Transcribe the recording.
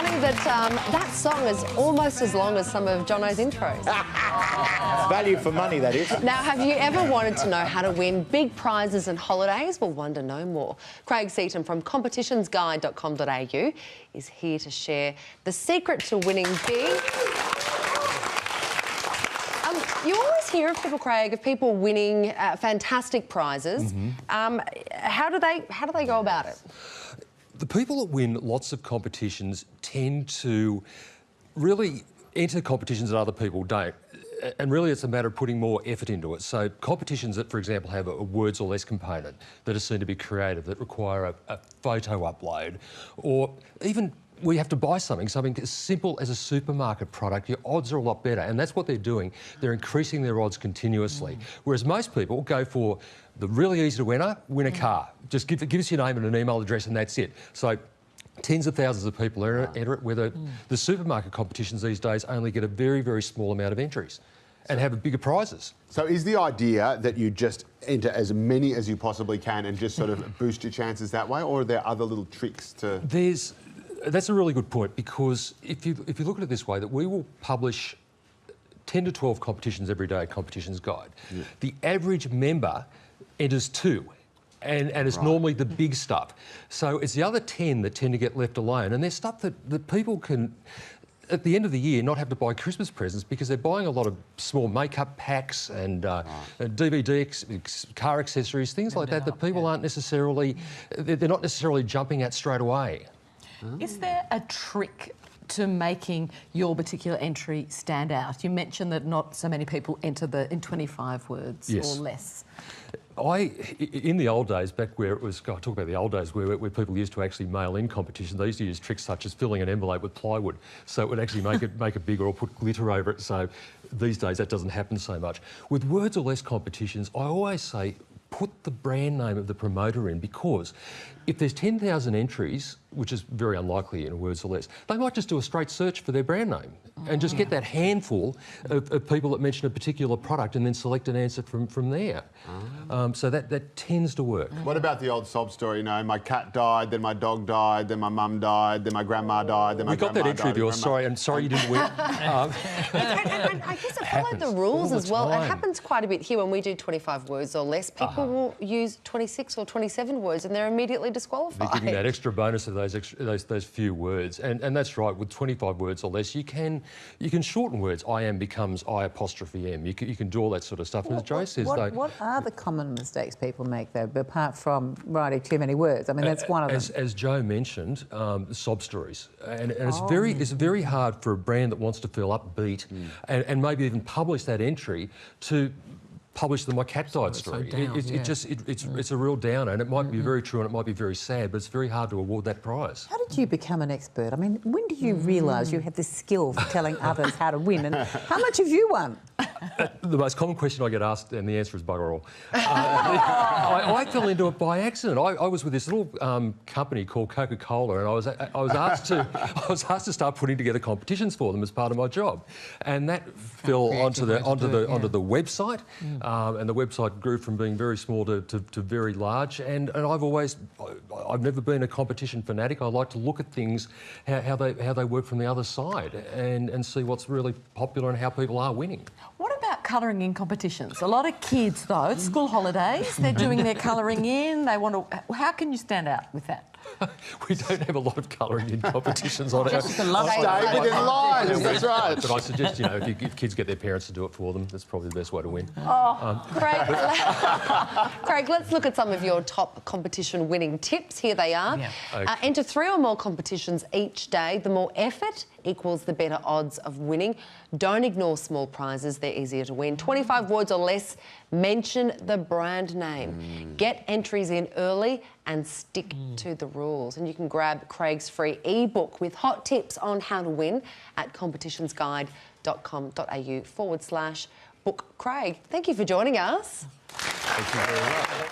funny that that song is almost as long as some of Jono's intros. Value for money, that is. Now, have you ever wanted to know how to win big prizes and holidays? Well, wonder no more. Craig Seaton from competitionsguide.com.au is here to share the secret to winning big. You always hear of people, Craig, of people winning fantastic prizes. How do they go about it? The people that win lots of competitions tend to really enter competitions that other people don't. And really it's a matter of putting more effort into it. So competitions that, for example, have a words or less component that are seen to be creative, that require a photo upload, or even we have to buy something as simple as a supermarket product, your odds are a lot better. And that's what they're doing. They're increasing their odds continuously. Whereas most people go for the really easy to win a car. Just give us your name and an email address and that's it. So tens of thousands of people enter it, where the supermarket competitions these days only get a very, very small amount of entries and have bigger prizes. So is the idea that you just enter as many as you possibly can and just sort of boost your chances that way, or are there other little tricks to... That's a really good point, because if you look at it this way, that we will publish 10 to 12 competitions every day at Competitions Guide. Yeah. The average member enters 2, and it's normally the big stuff. So it's the other 10 that tend to get left alone, and there's stuff that people can, at the end of the year, not have to buy Christmas presents because they're buying a lot of small makeup packs and DVD, car accessories, things like that people aren't necessarily, they're not necessarily jumping at straight away. Is there a trick to making your particular entry stand out? You mentioned that not so many people enter in 25 words or less. In the old days, back where it was, I talk about the old days where people used to actually mail in competitions, they used to use tricks such as filling an envelope with plywood, so it would actually make it bigger, or put glitter over it. So these days that doesn't happen so much. With words or less competitions, I always say put the brand name of the promoter in, because if there's 10,000 entries, which is very unlikely in words or less, they might just do a straight search for their brand name and just get that handful of people that mention a particular product and then select an answer from there. So that tends to work. What about the old sob story? You know, my cat died, then my dog died, then my mum died, then my grandma died, then my grandma died. We got that entry of yours, sorry you didn't win. And I guess it followed the rules as well. It happens quite a bit here when we do 25 words or less. People will use 26 or 27 words and they're immediately disqualified. They're giving that extra bonus of those few words, and that's right. With 25 words or less, you can shorten words. I am becomes I apostrophe am. You can do all that sort of stuff. And as Joe says, what are the common mistakes people make though, apart from writing too many words? I mean, that's one of them. As Joe mentioned, sob stories, and it's very hard for a brand that wants to feel upbeat and maybe even publish that entry to publish the My Cat Died story. It's a real downer, and it might be very true and it might be very sad, but it's very hard to award that prize. How did you become an expert? I mean, when did you realise you had this skill for telling others how to win, and how much have you won? The most common question I get asked, and the answer is bugger all. I fell into it by accident. I was with this little company called Coca-Cola, and I was asked to start putting together competitions for them as part of my job, and that fell onto the website, and the website grew from being very small to very large. And I've never been a competition fanatic. I like to look at things how they work from the other side and see what's really popular and how people are winning. What about colouring in competitions? A lot of kids, though, it's school holidays, they're doing their colouring in, they want to... How can you stand out with that? We don't have a lot of colouring in competitions on it. David in lines, that's right. But I suggest, if kids get their parents to do it for them, that's probably the best way to win. Craig, let's look at some of your top competition winning tips. Here they are. Enter 3 or more competitions each day. The more effort equals the better odds of winning. Don't ignore small prizes, they're easier to win. 25 words or less, mention the brand name. Get entries in early and stick to the rules. And you can grab Craig's free ebook with hot tips on how to win at competitionsguide.com.au/book Craig. Thank you for joining us. Thank you very much.